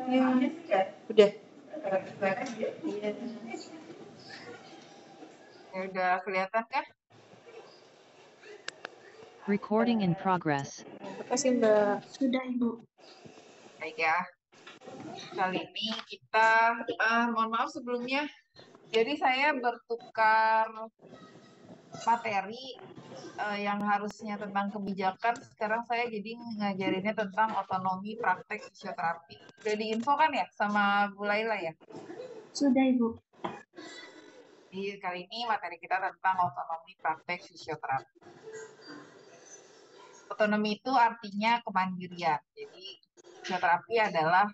Ya, udah. Iya. Ya udah kelihatan kah? Recording in progress. Terima kasih Mbak. Sudah, Ibu. Baik ya. Kali ini kita, mohon maaf sebelumnya. Jadi saya bertukar materi yang harusnya tentang kebijakan. Sekarang saya jadi ngajarinnya tentang otonomi praktek fisioterapi. Udah diinfokan ya sama Bu Laila ya? Sudah, Ibu. Jadi kali ini materi kita tentang otonomi praktek fisioterapi. Otonomi itu artinya kemandirian. Jadi fisioterapi adalah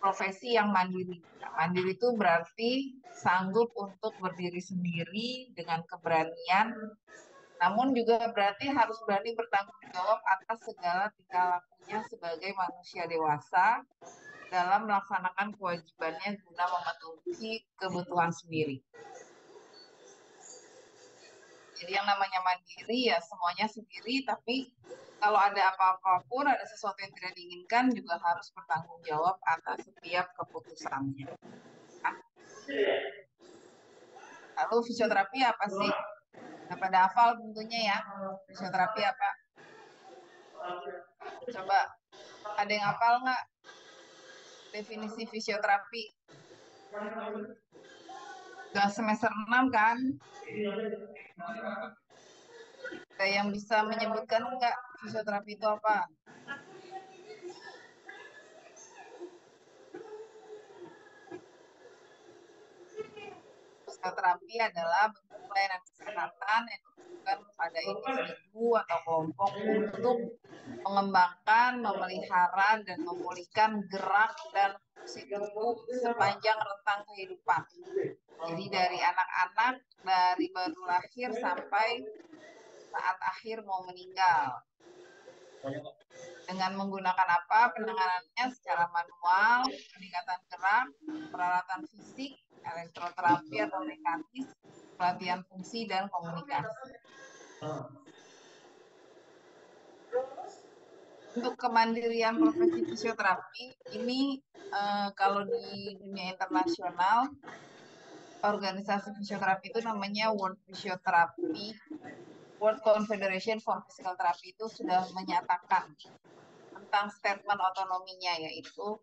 profesi yang mandiri. Nah, mandiri itu berarti sanggup untuk berdiri sendiri dengan keberanian, namun juga berarti harus berani bertanggung jawab atas segala tingkah lakunya sebagai manusia dewasa dalam melaksanakan kewajibannya guna memenuhi kebutuhan sendiri. Jadi yang namanya mandiri ya semuanya sendiri, tapi kalau ada apa-apa pun, ada sesuatu yang tidak diinginkan juga harus bertanggung jawab atas setiap keputusannya. Lalu fisioterapi apa sih? Nah, pada hafal tentunya ya. Fisioterapi apa? Coba ada yang hafal nggak definisi fisioterapi? Udah semester 6 kan? Ada yang bisa menyebutkan nggak fisioterapi itu apa? Fisioterapi adalah bentuk pelayanan kesehatan yang diberikan kepada individu atau kelompok untuk mengembangkan, memelihara, dan memulihkan gerak dan fungsi tubuh sepanjang rentang kehidupan. Jadi dari anak-anak, dari baru lahir sampai saat akhir mau meninggal. Dengan menggunakan apa? Penanganannya secara manual, peningkatan gerak, peralatan fisik, elektroterapi atau mekanis, pelatihan fungsi, dan komunikasi. Untuk kemandirian profesi fisioterapi, ini kalau di dunia internasional, organisasi fisioterapi itu namanya World Physiotherapy, World Confederation for Physical Therapy itu sudah menyatakan tentang statement otonominya, yaitu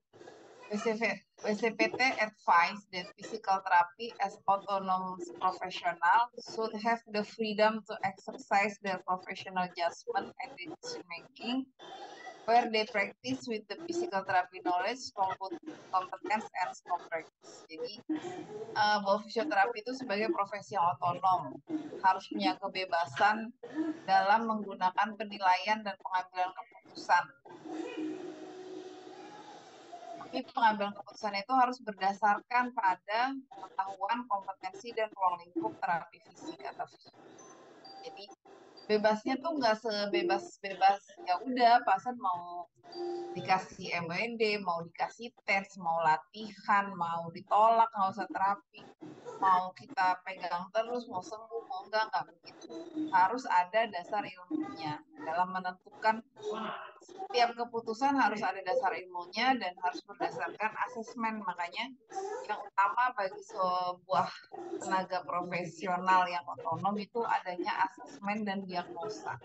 WCPT advise that physical therapy as autonomous professional should have the freedom to exercise their professional judgment and decision making where they practice with the physical therapy knowledge, competence, and scope practice. Jadi, bahwa fisioterapi itu sebagai profesi yang otonom, harus punya kebebasan dalam menggunakan penilaian dan pengambilan keputusan. Tapi pengambilan keputusan itu harus berdasarkan pada pengetahuan, kompetensi, dan ruang lingkup terapi fisik atau jadi bebasnya tuh nggak sebebas-bebas ya udah pasien mau dikasih MWD, mau dikasih tes, mau latihan, mau ditolak nggak usah terapi, mau kita pegang terus, mau sembuh, mau nggak begitu. Harus ada dasar ilmunya dalam menentukan setiap keputusan harus ada dasar ilmunya dan harus berdasarkan asesmen. Makanya yang utama bagi sebuah tenaga profesional yang otonom itu adanya asesmen dan diagnosa.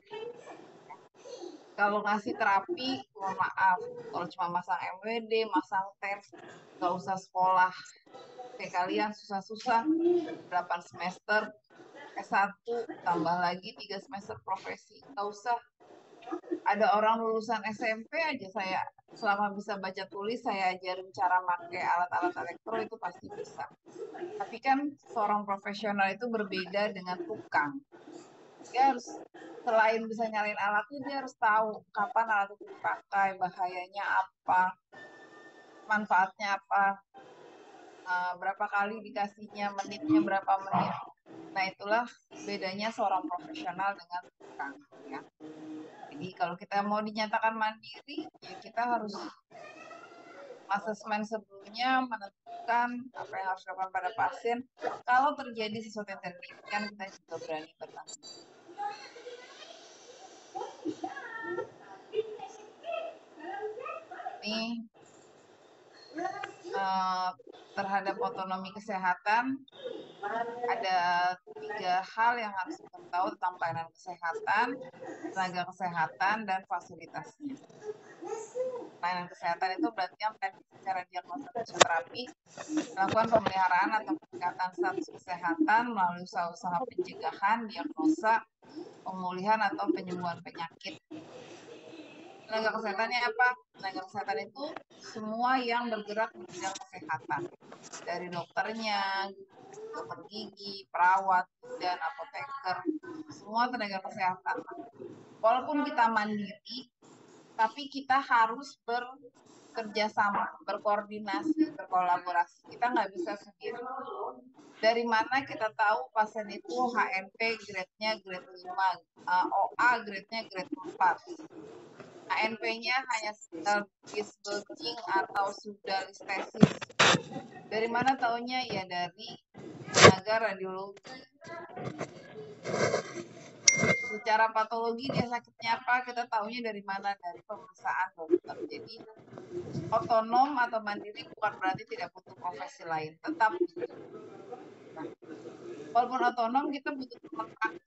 Kalau ngasih terapi, mohon maaf, kalau cuma masang MWD, masang tes, nggak usah sekolah. Kayak kalian susah-susah 8 semester S1, tambah lagi 3 semester profesi. Nggak usah. Ada orang lulusan SMP aja saya selama bisa baca tulis saya ajarin cara pakai alat-alat elektro itu pasti bisa. Tapi kan seorang profesional itu berbeda dengan tukang. Dia harus selain bisa nyalain alat itu dia harus tahu kapan alat itu dipakai, bahayanya apa, manfaatnya apa, berapa kali dikasihnya, menitnya berapa menit. Nah itulah bedanya seorang profesional dengan tukang ya. Jadi kalau kita mau dinyatakan mandiri, ya kita harus asesmen sebelumnya, menentukan apa yang harus dilakukan pada pasien. Kalau terjadi sesuatu yang tidak diinginkan, kita juga berani bertanggung jawab. Ini terhadap otonomi kesehatan ada 3 hal yang harus kita tahu tentang pelayanan kesehatan, tenaga kesehatan, dan fasilitasnya. Pelayanan kesehatan itu berarti yang secara diagnosa fisioterapi, melakukan pemeliharaan atau peningkatan status kesehatan melalui usaha-usaha pencegahan, diagnosa, pemulihan atau penyembuhan penyakit. Tenaga kesehatannya apa? Tenaga kesehatan itu semua yang bergerak di bidang kesehatan. Dari dokternya, dokter gigi, perawat, dan apoteker. Semua tenaga kesehatan. Walaupun kita mandiri, tapi kita harus bekerja sama, berkoordinasi, berkolaborasi. Kita nggak bisa sendiri. Dari mana kita tahu pasien itu HNP grade-nya grade 5, OA grade-nya grade 4. HNP-nya hanya disbulging atau sudah listesis. Dari mana taunya? Ya dari tenaga radiologi. Secara patologi dia sakitnya apa? Kita taunya dari mana? Dari pemeriksaan dokter. Jadi otonom atau mandiri bukan berarti tidak butuh profesi lain. Tetap. Nah, walaupun otonom kita butuh tempat praktik.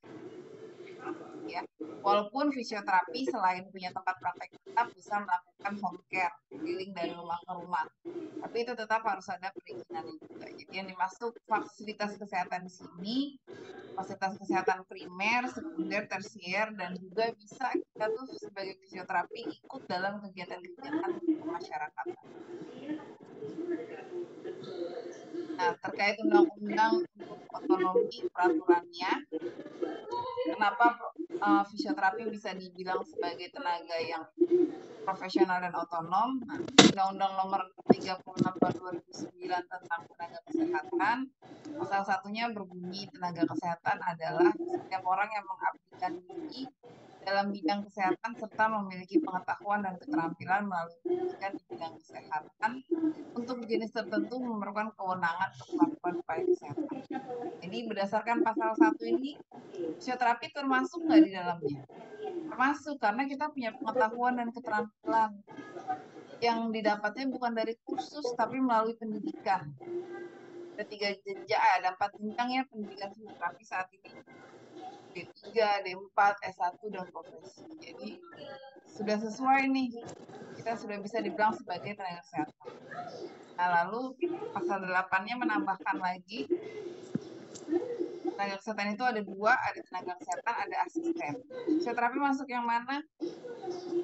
Ya, walaupun fisioterapi selain punya tempat praktek tetap bisa melakukan home care, keliling dari rumah ke rumah. Tapi itu tetap harus ada perizinan juga. Jadi yang dimaksud fasilitas kesehatan di sini, fasilitas kesehatan primer, sekunder, tersier, dan juga bisa kita tuh sebagai fisioterapi ikut dalam kegiatan-kegiatan masyarakat. Nah, terkait undang-undang untuk otonomi peraturannya, kenapa fisioterapi bisa dibilang sebagai tenaga yang profesional dan otonom? Nah, Undang-Undang Nomor 36 Tahun 2009 tentang tenaga kesehatan, pasal satunya berbunyi tenaga kesehatan adalah setiap orang yang mengabdikan diri dalam bidang kesehatan serta memiliki pengetahuan dan keterampilan melalui pendidikan di bidang kesehatan untuk jenis tertentu memerlukan kewenangan untuk melakukan upaya kesehatan. Jadi berdasarkan pasal 1 ini, fisioterapi termasuk nggak di dalamnya? Termasuk, karena kita punya pengetahuan dan keterampilan yang didapatnya bukan dari kursus tapi melalui pendidikan. Ada 3 jenjang, ada 4 jenjang ya pendidikan fisioterapi saat ini. D3, D4, S1, dan profesi. Jadi sudah sesuai nih, kita sudah bisa dibilang sebagai tenaga kesehatan. Nah, lalu pasal 8-nya menambahkan lagi, tenaga kesehatan itu ada 2, ada tenaga kesehatan, ada asisten. Fisioterapi masuk yang mana?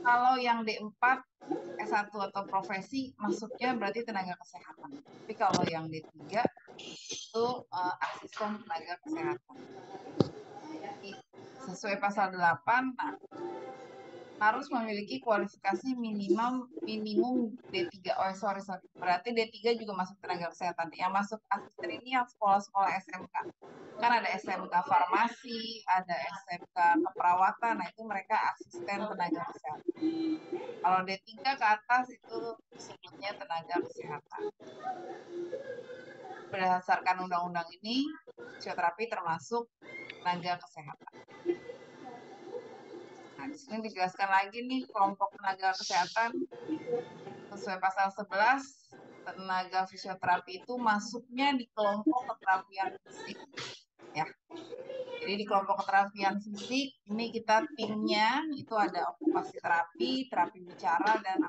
Kalau yang D4, S1 atau profesi, masuknya berarti tenaga kesehatan. Tapi kalau yang D3, itu asisten tenaga kesehatan. Jadi, sesuai pasal 8, nah, harus memiliki kualifikasi minimum D3. Berarti D3 juga masuk tenaga kesehatan. Yang masuk asisten ini yang sekolah-sekolah SMK. Kan ada SMK farmasi, ada SMK keperawatan, nah itu mereka asisten tenaga kesehatan. Kalau D3 ke atas itu disebutnya tenaga kesehatan. Berdasarkan undang-undang ini, fisioterapi termasuk tenaga kesehatan. Nah, di sini dijelaskan lagi nih kelompok tenaga kesehatan sesuai pasal 11, tenaga fisioterapi itu masuknya di kelompok keterapian fisik. Ya. Jadi di kelompok keterapian fisik ini kita timnya itu ada okupasi terapi, terapi bicara, dan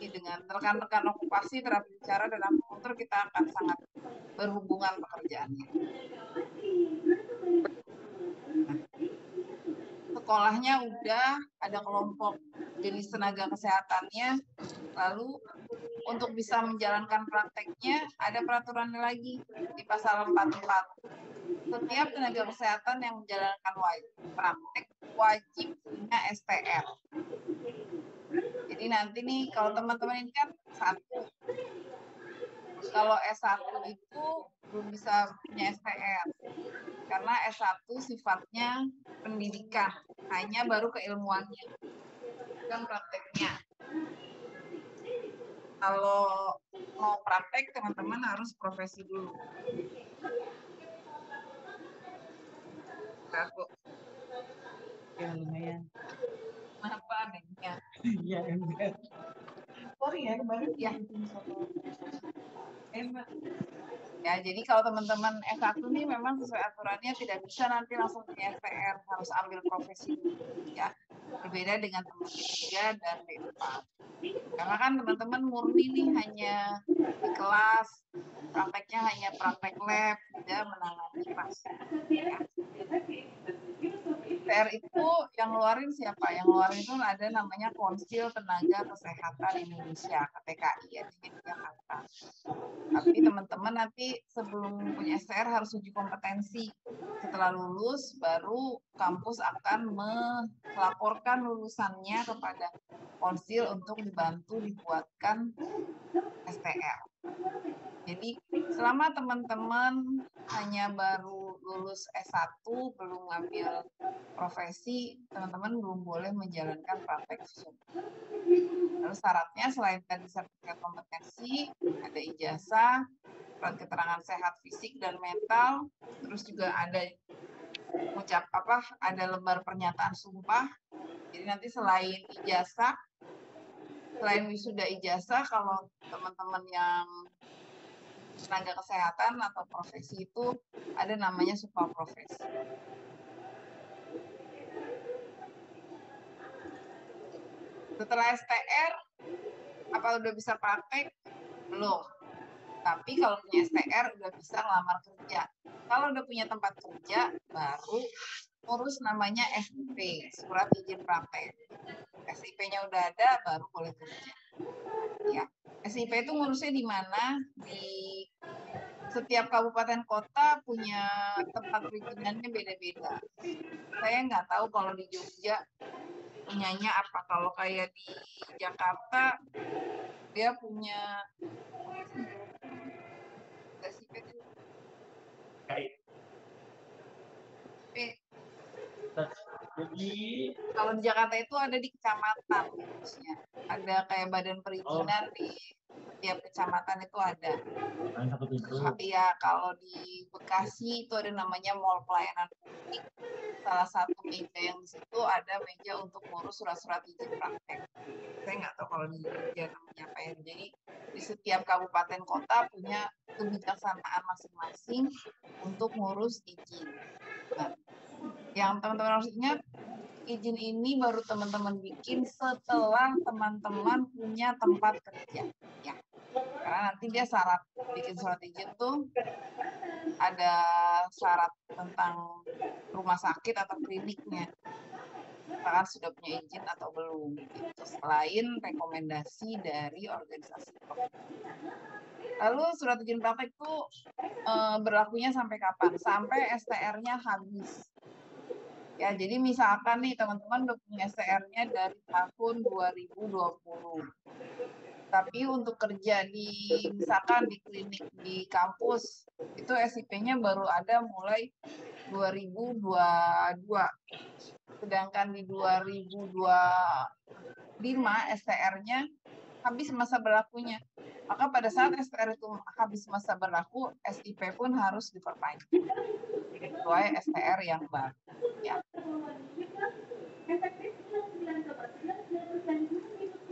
dengan rekan-rekan okupasi, terapi bicara, dan akupunktur kita akan sangat berhubungan pekerjaannya. Sekolahnya udah ada kelompok jenis tenaga kesehatannya, lalu untuk bisa menjalankan prakteknya ada peraturannya lagi di pasal 44. Setiap tenaga kesehatan yang menjalankan praktek wajib punya STR. Jadi nanti nih kalau teman-teman ini kan 1. Kalau S1 itu belum bisa punya STR. Karena S1 sifatnya pendidikan, hanya baru keilmuannya, bukan prakteknya. Kalau mau praktek, teman-teman harus profesi dulu. Aku. Ya lumayan. Kenapa anehnya? Ya enggak. Oh Ya. Ya, jadi kalau teman-teman S1 nih memang sesuai aturannya tidak bisa nanti langsung punya STR, harus ambil profesi dulu ya. Berbeda dengan teman D3 dan D4. Karena kan teman-teman murni nih hanya di kelas, prakteknya hanya praktek lab, tidak menangani pasien. Ya. STR itu yang ngeluarin siapa? Yang ngeluarin itu ada namanya Konsil Tenaga Kesehatan Indonesia, KTKI ya, di Jakarta. Tapi teman-teman nanti sebelum punya STR harus uji kompetensi. Setelah lulus, baru kampus akan melaporkan lulusannya kepada konsil untuk dibantu dibuatkan STR. Jadi selama teman-teman hanya baru lulus S1, belum ngambil profesi, teman-teman belum boleh menjalankan praktek fisioterapi. Lalu syaratnya selain tadi sertifikat kompetensi, ada ijazah, surat keterangan sehat fisik dan mental, terus juga ada ada lembar pernyataan sumpah. Jadi nanti selain ijazah, selain wisuda ijazah, kalau teman-teman yang tenaga kesehatan atau profesi itu ada namanya sumpah profesi. Setelah STR, apa udah bisa praktek? Belum. Tapi kalau punya STR udah bisa ngelamar kerja. Kalau udah punya tempat kerja, baru urus namanya SIP, surat izin praktek. SIP-nya udah ada, baru boleh kerja. Ya, SIP itu ngurusnya di mana? Di setiap kabupaten kota punya tempat perizinannya beda-beda. Saya nggak tahu kalau di Jogja punyanya apa. Kalau kayak di Jakarta, dia punya SIP itu. Kalau di Jakarta itu ada di kecamatan, khususnya. Ada kayak badan perizinan di setiap kecamatan itu ada. Ya, kalau di Bekasi itu ada namanya Mall Pelayanan Publik. Salah satu meja yang di situ ada meja untuk ngurus surat-surat izin praktek. Saya nggak tahu kalau di Jogja namanya apa ya. Jadi di setiap kabupaten kota punya kebijaksanaan masing-masing untuk ngurus izin. Nah, yang teman-teman harus ingat, izin ini baru teman-teman bikin setelah teman-teman punya tempat kerja. Ya. Karena nanti dia syarat bikin surat izin tuh ada syarat tentang rumah sakit atau kliniknya. Apakah sudah punya izin atau belum. Gitu. Selain rekomendasi dari organisasi. Lalu surat izin praktek itu berlakunya sampai kapan? Sampai STR-nya habis. Ya, jadi misalkan nih teman-teman udah punya STR-nya dari tahun 2020. Tapi untuk kerja misalkan di klinik di kampus, itu SIP-nya baru ada mulai 2022. Sedangkan di 2025 STR-nya habis masa berlakunya. Maka pada saat STR itu habis masa berlaku, SIP pun harus diperpanjang sesuai STR yang baru. Ya.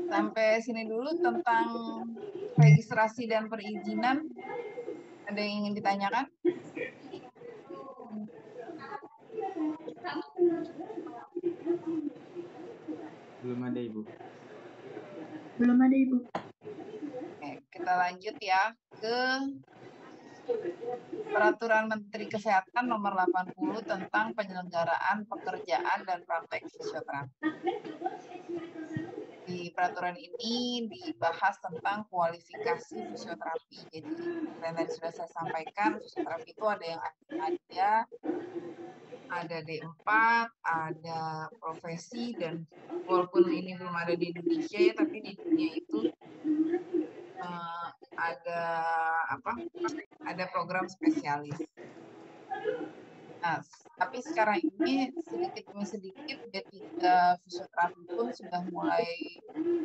Sampai sini dulu tentang registrasi dan perizinan. Ada yang ingin ditanyakan? Belum ada, Ibu. Belum ada, Ibu. Oke, kita lanjut ya ke Peraturan Menteri Kesehatan Nomor 80 tentang penyelenggaraan pekerjaan dan praktek fisioterapi. Di peraturan ini dibahas tentang kualifikasi fisioterapi. Jadi, yang tadi sudah saya sampaikan, fisioterapi itu ada yang ada D4, ada profesi, dan walaupun ini belum ada di Indonesia ya, tapi di dunia itu ada program spesialis. Nah, tapi sekarang ini sedikit demi sedikit D3 fisioterapi pun sudah mulai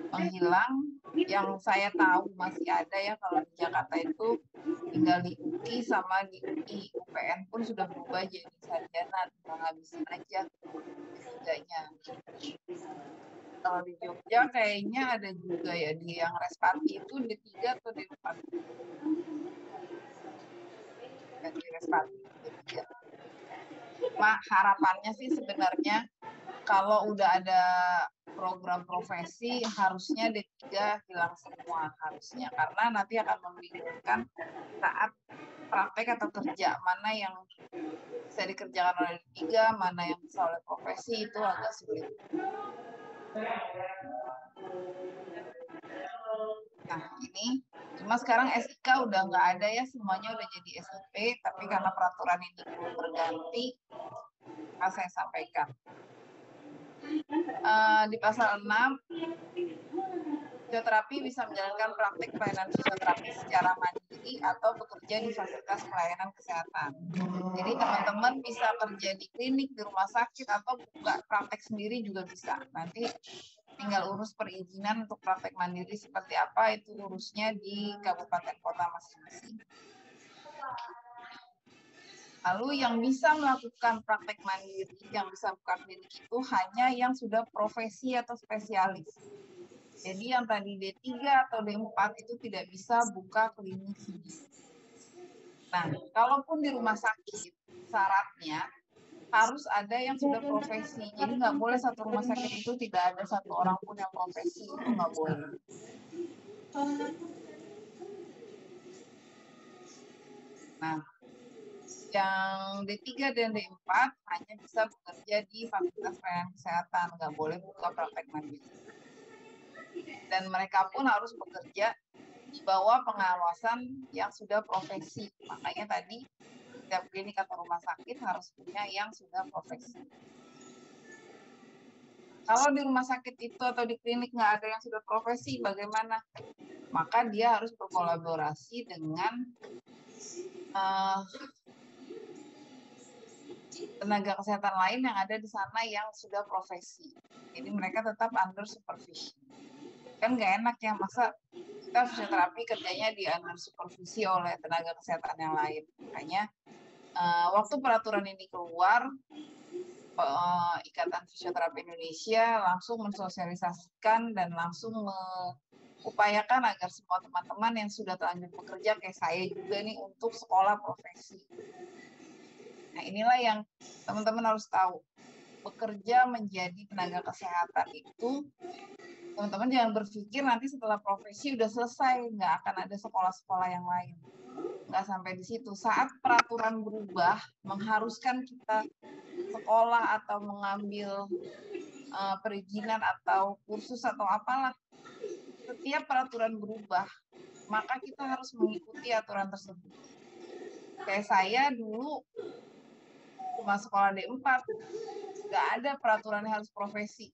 menghilang. Yang saya tahu masih ada ya kalau di Jakarta itu tinggal di UI sama di UI. UPN pun sudah berubah jadi sarjana, tinggal ngabisin aja ketiganya. Kalau di Jogja kayaknya ada juga ya di yang Respati itu D3 atau D4. Di Respati D3. Harapannya sih sebenarnya kalau udah ada program profesi harusnya D3 hilang semua harusnya, karena nanti akan membingungkan saat praktek atau kerja, mana yang bisa dikerjakan oleh D3, mana yang bisa oleh profesi, itu agak sulit. Nah ini, cuma sekarang SIK udah nggak ada ya, semuanya udah jadi SIP, tapi karena peraturan ini belum berganti, saya sampaikan. Di pasal 6, fisioterapi bisa menjalankan praktik pelayanan fisioterapi secara mandiri atau bekerja di fasilitas pelayanan kesehatan. Jadi teman-teman bisa kerja di klinik, di rumah sakit, atau buka praktek sendiri juga bisa. Nanti tinggal urus perizinan untuk praktek mandiri seperti apa, itu urusnya di kabupaten kota masing-masing. Lalu yang bisa melakukan praktek mandiri, yang bisa buka klinik itu hanya yang sudah profesi atau spesialis. Jadi yang tadi D3 atau D4 itu tidak bisa buka klinik sendiri. Nah, kalaupun di rumah sakit, syaratnya harus ada yang sudah profesi. Jadi nggak boleh satu rumah sakit itu tidak ada satu orang pun yang profesi, itu nggak boleh. Nah, yang D3 dan D4 hanya bisa bekerja di fasilitas pelayanan kesehatan, nggak boleh buka praktek mandiri. Dan mereka pun harus bekerja di bawah pengawasan yang sudah profesi. Makanya tadi setiap klinik atau rumah sakit harus punya yang sudah profesi. Kalau di rumah sakit itu atau di klinik nggak ada yang sudah profesi, bagaimana? Maka dia harus berkolaborasi dengan tenaga kesehatan lain yang ada di sana yang sudah profesi. Jadi mereka tetap under supervision. Kan nggak enak ya, masa kita fisioterapi kerjanya di under supervisi oleh tenaga kesehatan yang lain. Makanya waktu peraturan ini keluar, Ikatan Fisioterapi Indonesia langsung mensosialisasikan dan langsung mengupayakan agar semua teman-teman yang sudah terlanjur bekerja kayak saya juga nih untuk sekolah profesi. Nah inilah yang teman-teman harus tahu. Bekerja menjadi tenaga kesehatan itu, teman-teman jangan berpikir nanti setelah profesi udah selesai, nggak akan ada sekolah-sekolah yang lain. Nggak sampai di situ. Saat peraturan berubah, mengharuskan kita sekolah atau mengambil perizinan atau kursus atau apalah, setiap peraturan berubah, maka kita harus mengikuti aturan tersebut. Kayak saya dulu cuma sekolah D4, nggak ada peraturan yang harus profesi.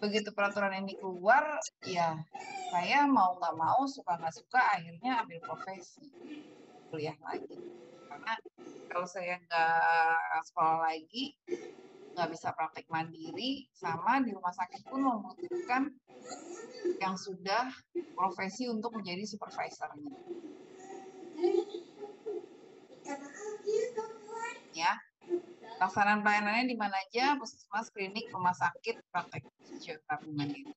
Begitu peraturan ini keluar, ya saya mau nggak mau, suka nggak suka, akhirnya ambil profesi, kuliah lagi. Karena kalau saya nggak sekolah lagi, nggak bisa praktek mandiri, sama di rumah sakit pun membutuhkan yang sudah profesi untuk menjadi supervisornya. Ya. Pelaksanaan pelayanannya di mana aja, puskesmas, klinik, rumah sakit, praktek fisioterapi mandiri.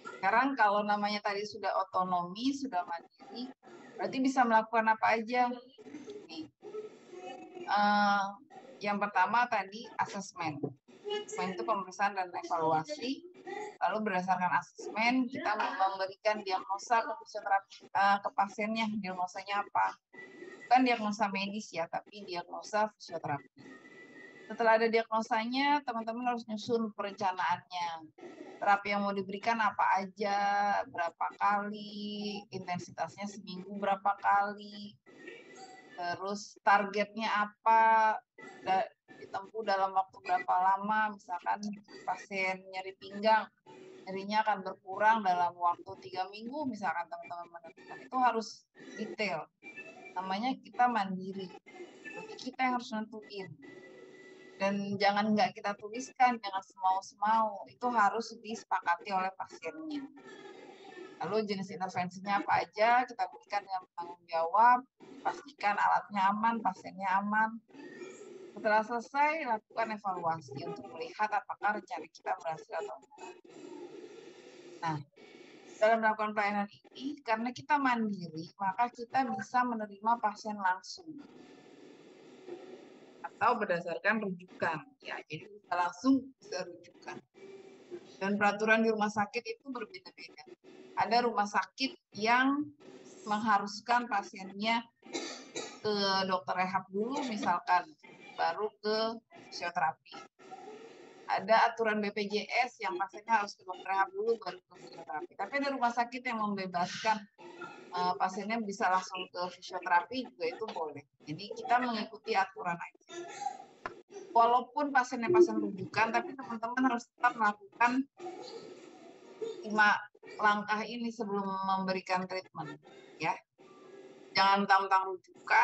Sekarang kalau namanya tadi sudah otonomi, sudah mandiri, berarti bisa melakukan apa aja. Nih. Yang pertama tadi asesmen. Asesmen itu pemeriksaan dan evaluasi. Lalu berdasarkan asesmen kita memberikan diagnosa ke fisioterapi, ke pasiennya. Diagnosanya apa? Bukan diagnosa medis ya, tapi diagnosa fisioterapi. Setelah ada diagnosanya, teman-teman harus nyusun perencanaannya. Terapi yang mau diberikan apa aja, berapa kali, intensitasnya seminggu berapa kali, terus targetnya apa, ditempuh dalam waktu berapa lama. Misalkan pasien nyeri pinggang, nyerinya akan berkurang dalam waktu 3 minggu, misalkan teman-teman menentukan. Itu harus detail. Namanya kita mandiri. Jadi kita yang harus nentuin. Dan jangan nggak kita tuliskan, jangan semau-semau. Itu harus disepakati oleh pasiennya. Lalu jenis intervensinya apa aja, kita berikan dengan bertanggung jawab, pastikan alatnya aman, pasiennya aman. Setelah selesai, lakukan evaluasi untuk melihat apakah rencana kita berhasil atau tidak. Nah, dalam melakukan pelayanan ini, karena kita mandiri, maka kita bisa menerima pasien langsung atau berdasarkan rujukan. Ya, jadi bisa langsung, bisa rujukan. Dan peraturan di rumah sakit itu berbeda-beda. Ada rumah sakit yang mengharuskan pasiennya ke dokter rehab dulu misalkan, baru ke fisioterapi. Ada aturan BPJS yang pasiennya harus ke dokter rehab dulu baru ke fisioterapi. Tapi ada rumah sakit yang membebaskan pasiennya bisa langsung ke fisioterapi juga itu boleh. Jadi kita mengikuti aturan aja. Walaupun pasiennya pasien rujukan, tapi teman-teman harus tetap melakukan 5 langkah ini sebelum memberikan treatment, ya. Jangan mentang-mentang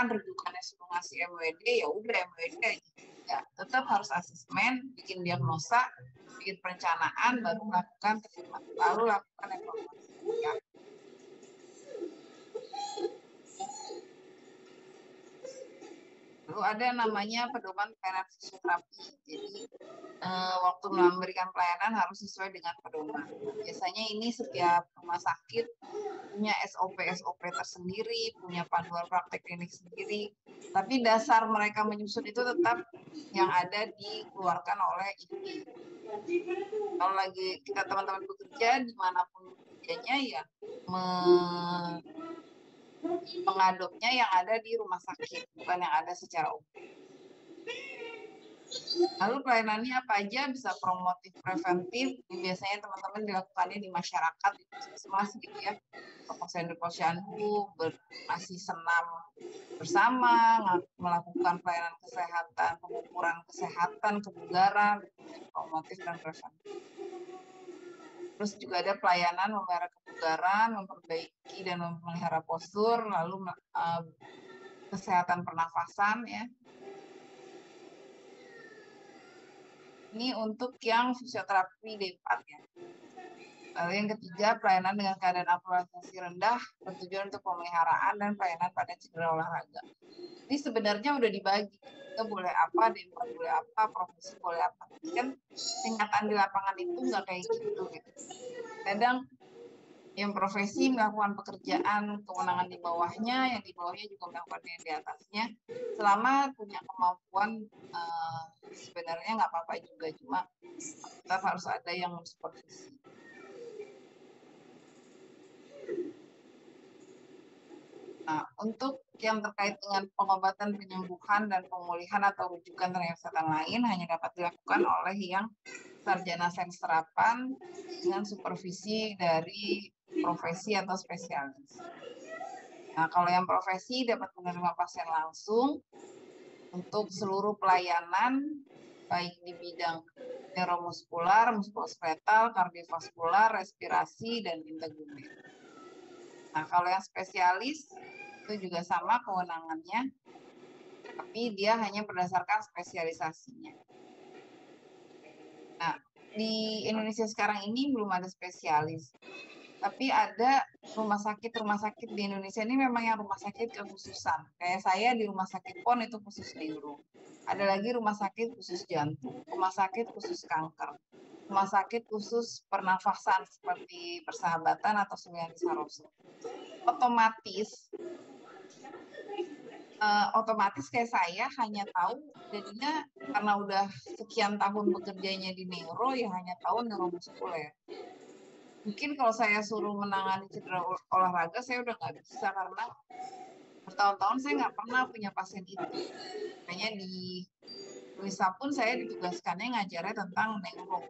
rujukannya suruh ngasih MWD, ya udah MWD aja. Ya, tetap harus asesmen, bikin diagnosa, bikin perencanaan, baru melakukan treatment, lalu lakukan evaluasi. Ya. Lalu ada namanya pedoman pelayanan fisioterapi. Jadi waktu memberikan pelayanan harus sesuai dengan pedoman. Biasanya ini setiap rumah sakit punya SOP tersendiri, punya panduan praktek klinik sendiri. Tapi dasar mereka menyusun itu tetap yang ada dikeluarkan oleh IPI. Kalau lagi kita teman-teman bekerja dimanapun bekerjanya ya mengadopnya yang ada di rumah sakit, bukan yang ada secara umum. Lalu pelayanannya apa aja? Bisa promotif, preventif. Biasanya teman-teman dilakukannya di masyarakat, di puskesmas gitu ya. Posyandu, ngasih senam bersama, melakukan pelayanan kesehatan, pengukuran kesehatan, kebugaran, promotif dan preventif. Terus juga ada pelayanan memelihara kebugaran, memperbaiki dan memelihara postur, lalu kesehatan pernafasan ya. Ini untuk yang fisioterapi D4 ya. Lalu yang ketiga, pelayanan dengan keadaan aplikasi rendah bertujuan untuk pemeliharaan dan pelayanan pada cedera olahraga. Ini sebenarnya udah dibagi. Kita boleh apa, D4 boleh apa, profesi boleh apa. Tapi kan kenyataan di lapangan itu nggak kayak gitu. Kadang yang profesi melakukan pekerjaan kewenangan di bawahnya, yang di bawahnya juga melakukan yang di atasnya. Selama punya kemampuan, sebenarnya nggak apa-apa juga, cuma tetap harus ada yang supervisi. Nah, untuk yang terkait dengan pengobatan, penyembuhan, dan pemulihan atau rujukan tenaga kesehatan lain hanya dapat dilakukan oleh yang sarjana sains terapan dengan supervisi dari profesi atau spesialis. Nah, kalau yang profesi dapat menerima pasien langsung untuk seluruh pelayanan, baik di bidang neuromuskular, muskuloskeletal, kardiovaskular, respirasi, dan integumen. Nah, kalau yang spesialis itu juga sama kewenangannya, tapi dia hanya berdasarkan spesialisasinya. Nah, di Indonesia sekarang ini belum ada spesialis, tapi ada rumah sakit di Indonesia ini memang yang rumah sakit kekhususan. Kayak saya di rumah sakit PON itu khusus neuro. Ada lagi rumah sakit khusus jantung, rumah sakit khusus kanker, rumah sakit khusus pernafasan seperti Persahabatan atau Sulianti Saroso. Otomatis kayak saya hanya tahu, jadinya karena udah sekian tahun bekerjanya di neuro ya hanya tahu neuromuskuler. Mungkin kalau saya suruh menangani cedera olahraga saya udah nggak bisa karena bertahun-tahun saya nggak pernah punya pasien itu. Makanya di Unisa pun saya ditugaskannya ngajarnya tentang neuro.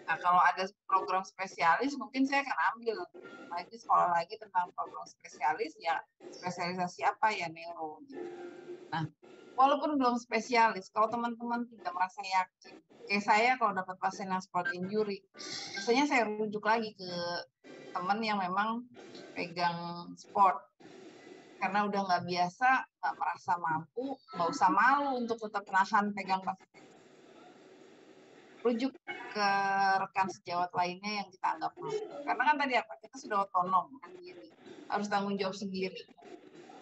Nah, kalau ada program spesialis, mungkin saya akan ambil lagi sekolah lagi tentang program spesialis, ya spesialisasi apa ya neuro. Nah, walaupun belum spesialis, kalau teman-teman tidak merasa yakin, kayak saya kalau dapat pasien yang sport injury, biasanya saya rujuk lagi ke teman yang memang pegang sport. Karena udah nggak biasa, nggak merasa mampu, nggak usah malu untuk tetap nahan pegang pasien. Rujuk ke rekan sejawat lainnya yang kita anggap mampu. Karena kan tadi apa, kita sudah otonom, mandiri, harus tanggung jawab sendiri.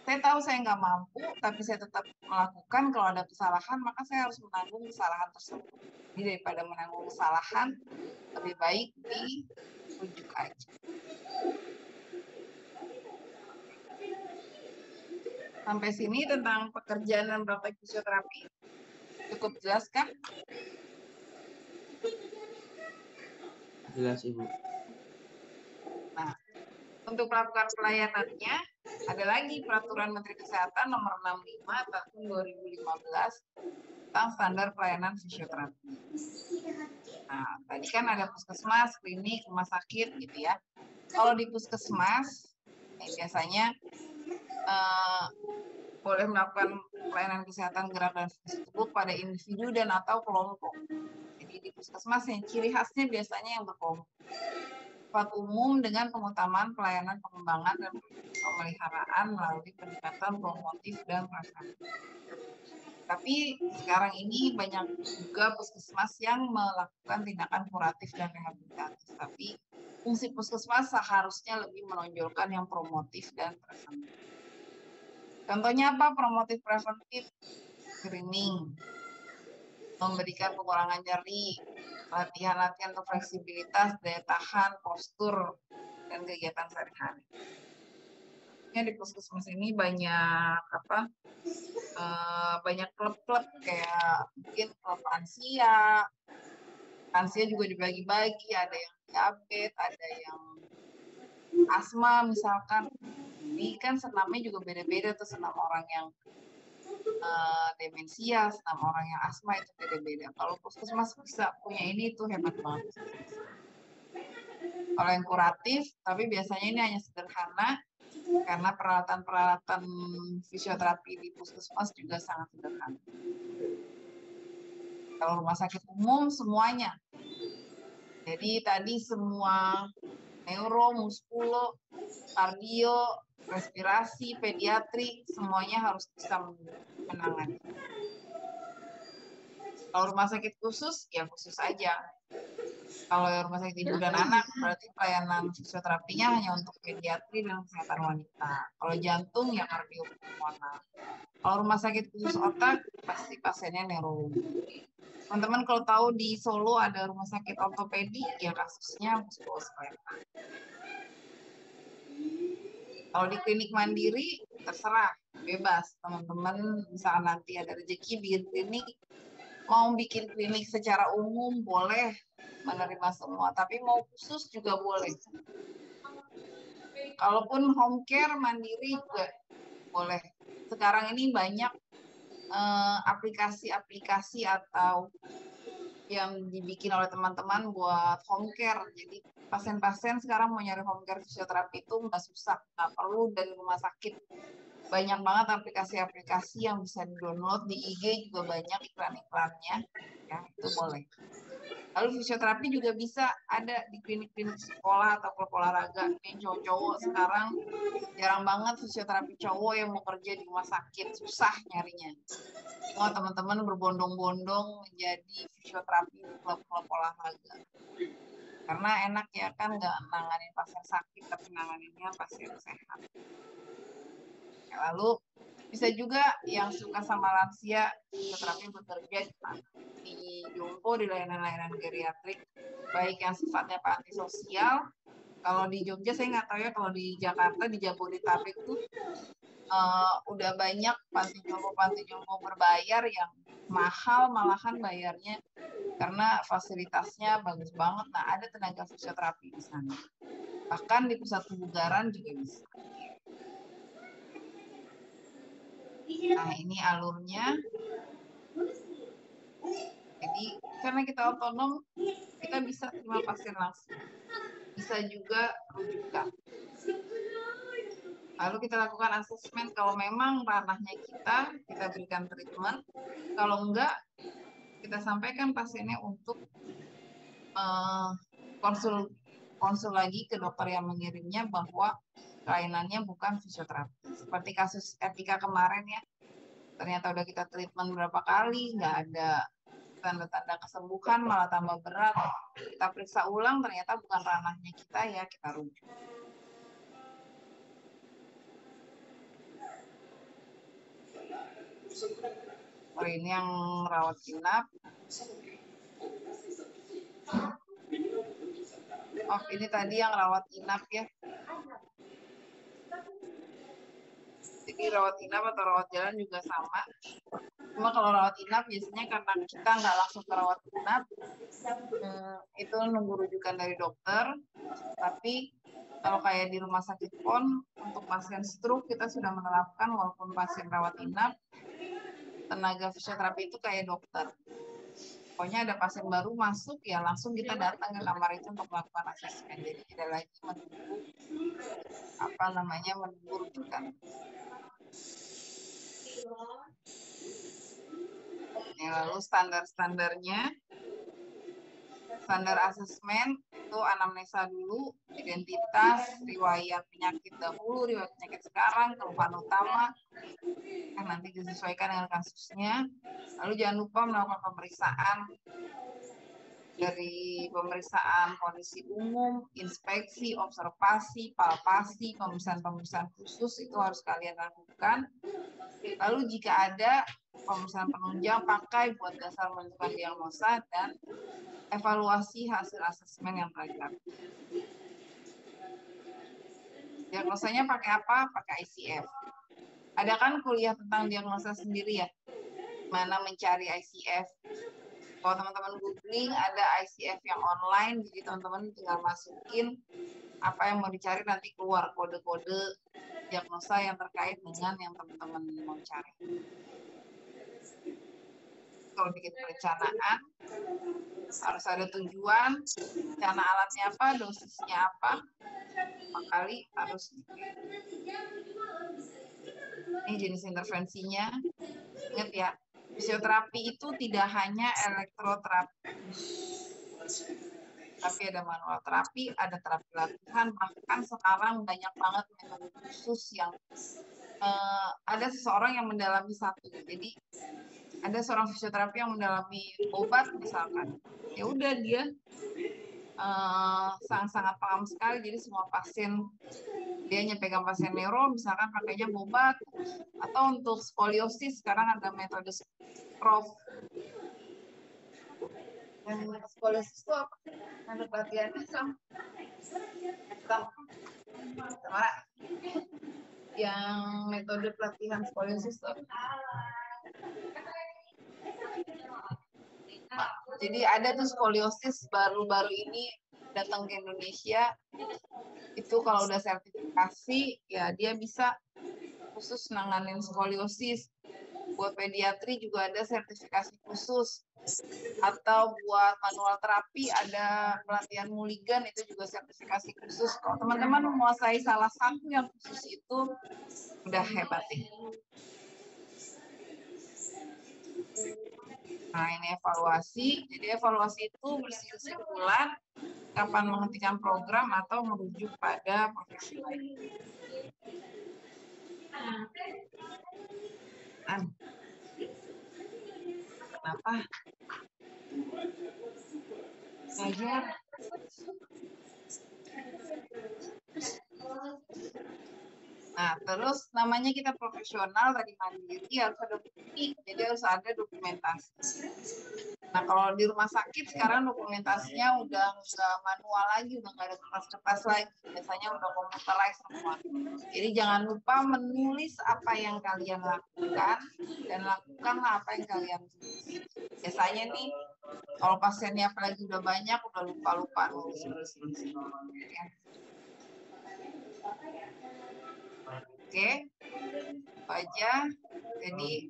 Saya tahu saya nggak mampu, tapi saya tetap melakukan. Kalau ada kesalahan, maka saya harus menanggung kesalahan tersebut. Jadi daripada menanggung kesalahan, lebih baik dirujuk aja. Sampai sini tentang pekerjaan dan praktek fisioterapi. Cukup jelas kan? Jelas, Ibu. Nah, untuk melakukan pelayanannya, ada lagi Peraturan Menteri Kesehatan Nomor 65 Tahun 2015 tentang standar pelayanan fisioterapi. Nah, tadi kan ada puskesmas, klinik, rumah sakit gitu ya. Kalau di puskesmas, biasanya boleh melakukan pelayanan kesehatan gerak dan fisik tubuh pada individu dan atau kelompok. Jadi di puskesmas yang ciri khasnya biasanya yang berkelompok. Tempat umum dengan pengutamaan pelayanan pengembangan dan pemeliharaan melalui pendekatan promotif dan preventif. Tapi sekarang ini banyak juga puskesmas yang melakukan tindakan kuratif dan rehabilitatif. Tapi fungsi puskesmas seharusnya lebih menonjolkan yang promotif dan preventif. Contohnya apa? Promotif preventif, screening, memberikan pengurangan nyeri, latihan-latihan untuk fleksibilitas, daya tahan, postur, dan kegiatan sehari-hari. Di puskesmas ini banyak banyak klub-klub kayak mungkin klub lansia. Lansia juga dibagi-bagi, ada yang diabetes, ada yang asma misalkan. Ini kan senamnya juga beda-beda tuh, senam orang yang demensia, senam orang yang asma itu beda-beda. Kalau puskesmas bisa punya ini tuh hebat banget. Kalau yang kuratif, tapi biasanya ini hanya sederhana karena peralatan-peralatan fisioterapi di puskesmas juga sangat sederhana. Kalau rumah sakit umum semuanya. Jadi tadi semua neuro, muskulo, kardio, respirasi, pediatri, semuanya harus bisa menangani. Kalau rumah sakit khusus, ya khusus aja. Kalau rumah sakit ibu dan anak, berarti pelayanan fisioterapinya hanya untuk pediatri dan kesehatan wanita. Kalau jantung, ya kardiopulmoner. Kalau rumah sakit khusus otak, pasti pasiennya neurologi. Teman-teman kalau tahu di Solo ada rumah sakit ortopedi, ya kasusnya muskuloskeletal. Kalau di klinik mandiri, terserah, bebas. Teman-teman misalkan nanti ada rezeki bikin klinik, mau bikin klinik secara umum boleh menerima semua, tapi mau khusus juga boleh. Kalaupun home care mandiri juga boleh. Sekarang ini banyak aplikasi-aplikasi atau yang dibikin oleh teman-teman buat home care. Jadi pasien-pasien sekarang mau nyari home care fisioterapi itu nggak susah, nggak perlu dari rumah sakit. Banyak banget aplikasi-aplikasi yang bisa di-download, di IG juga banyak iklan-iklannya, ya itu boleh. Lalu fisioterapi juga bisa ada di klinik-klinik sekolah atau klub olahraga. Ini cowok-cowok sekarang jarang banget fisioterapi cowok yang mau kerja di rumah sakit, susah nyarinya. Semua teman-teman berbondong-bondong menjadi fisioterapi di klub-klub olahraga. Karena enak ya kan, nggak nanganin pasien sakit, tapi nanganinnya pasien sehat. Lalu bisa juga yang suka sama lansia, fisioterapi bekerja di Jompo, di layanan-layanan geriatrik, baik yang sifatnya panti sosial. Kalau di Jogja saya nggak tahu ya, kalau di Jakarta, di Jabodetabek tuh udah banyak panti jompo berbayar yang mahal malahan bayarnya karena fasilitasnya bagus banget. Nah, ada tenaga fisioterapi di sana. Bahkan di pusat kebugaran juga bisa. Nah, ini alurnya. Jadi, karena kita otonom, kita bisa terima pasien langsung. Bisa juga rujukan. Lalu kita lakukan asesmen. Kalau memang ranahnya kita berikan treatment. Kalau enggak, kita sampaikan pasiennya untuk konsul lagi ke dokter yang mengirimnya bahwa kelainannya bukan fisioterapi. Seperti kasus etika kemarin ya, ternyata udah kita treatment berapa kali, nggak ada tanda-tanda kesembuhan, malah tambah berat. Kita periksa ulang, ternyata bukan ranahnya kita, ya kita rujuk. Oh, ini yang rawat inap. Oh, ini tadi yang rawat inap ya. Jadi rawat inap atau rawat jalan juga sama. Cuma kalau rawat inap biasanya karena kita nggak langsung ke rawat inap, itu nunggu rujukan dari dokter. Tapi kalau kayak di rumah sakit PON, untuk pasien stroke kita sudah menerapkan walaupun pasien rawat inap, tenaga fisioterapi itu kayak dokter. Pokoknya ada pasien baru masuk, ya langsung kita datang ke kamar itu untuk melakukan asesmen. Jadi tidak lagi menunggu rujukan. Ya, lalu standar-standarnya, standar asesmen itu anamnesa dulu, identitas, riwayat penyakit dahulu, riwayat penyakit sekarang, keluhan utama, yang nanti disesuaikan dengan kasusnya. Lalu jangan lupa melakukan pemeriksaan, dari pemeriksaan kondisi umum, inspeksi, observasi, palpasi, pemeriksaan khusus itu harus kalian lakukan. Lalu jika ada pemeriksaan penunjang, pakai buat dasar menentukan diagnosa dan evaluasi hasil asesmen yang telah. Diagnosanya pakai apa? Pakai ICF. Ada kan kuliah tentang diagnosa sendiri ya? Mana mencari ICF? Kalau teman-teman googling ada ICF yang online, jadi teman-teman tinggal masukin apa yang mau dicari, nanti keluar kode-kode diagnosa yang terkait dengan yang teman-teman mau cari. Kalau bikin perencanaan harus ada tujuan, rencana alatnya apa, dosisnya apa, kali harus. Ini jenis intervensinya. Ingat ya, fisioterapi itu tidak hanya elektroterapi, tapi ada manual terapi, ada terapi latihan, bahkan sekarang banyak banget metode khusus yang ada seseorang yang mendalami satu. Jadi ada seorang fisioterapi yang mendalami obat misalkan, ya udah dia sangat-sangat paham sekali. Jadi semua pasien dia pegang pasien neuro misalkan pakainya obat, atau untuk skoliosis sekarang ada metode prof. Yang skoliosis itu apa? Ada pelatihannya sama. Yang metode pelatihan skoliosis itu apa? Jadi ada tuh skoliosis baru-baru ini datang ke Indonesia. Itu kalau udah sertifikasi, ya dia bisa khusus nanganin skoliosis. Buat pediatri juga ada sertifikasi khusus. Atau buat manual terapi ada pelatihan Mulligan, itu juga sertifikasi khusus. Kalau teman-teman menguasai salah satu yang khusus itu udah hebat ya. Nah, ini evaluasi. Jadi evaluasi itu berkesimpulan kapan menghentikan program atau merujuk pada profesi lain. Kenapa? Belajar. Nah, terus namanya kita profesional tadi mandiri, harus ada bukti, jadi harus ada dokumentasi. Nah, kalau di rumah sakit sekarang dokumentasinya udah nggak manual lagi, udah nggak ada kertas-kertas lagi, biasanya udah computerized semua. Jadi jangan lupa menulis apa yang kalian lakukan dan lakukanlah apa yang kalian tulis. Biasanya nih, kalau pasiennya apalagi udah banyak, udah lupa-lupa nulis. Ya. Oke, itu aja. Jadi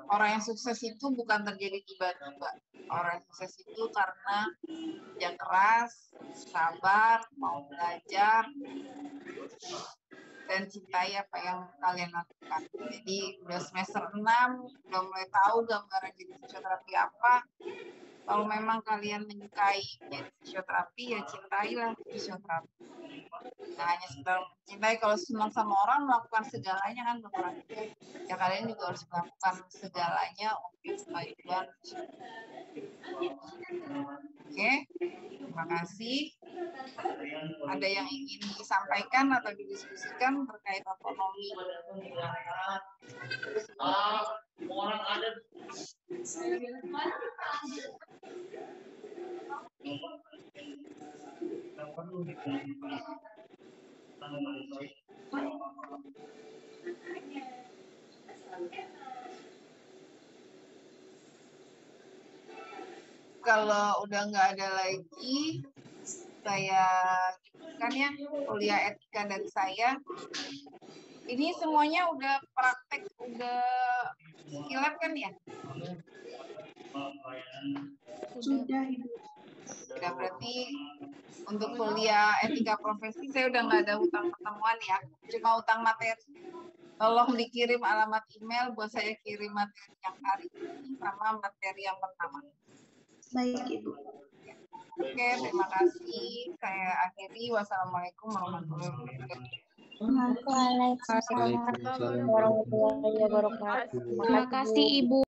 orang yang sukses itu bukan terjadi tiba-tiba. Orang yang sukses itu karena kerja keras, sabar, mau belajar, dan cintai apa yang kalian lakukan. Jadi udah semester 6, udah mulai tahu gambaran jadi fisioterapi apa. Kalau memang kalian menyukai fisioterapi, ya cintailah fisioterapi. Nah, hanya sekedar mencintai, kalau senang sama orang melakukan segalanya kan orang itu. Ya kalian juga harus melakukan segalanya untuk kemajuan. Oke, terima kasih. Ada yang ingin disampaikan atau didiskusikan terkait otonomi? Kalau udah nggak ada lagi, saya kan ya kuliah etika dari saya. Ini semuanya udah praktek, udah skill lab kan ya? Sudah, Ibu. Udah, berarti untuk kuliah etika profesi saya udah nggak ada hutang pertemuan ya, cuma hutang materi. Tolong dikirim alamat email buat saya kirim materi yang hari ini sama materi yang pertama. Baik, Ibu. Oke, terima kasih. Saya akhiri. Wassalamualaikum warahmatullahi wabarakatuh. Waalaikumsalam Waalaikumsalam warahmatullahi wabarakatuh. Terima kasih Ibu.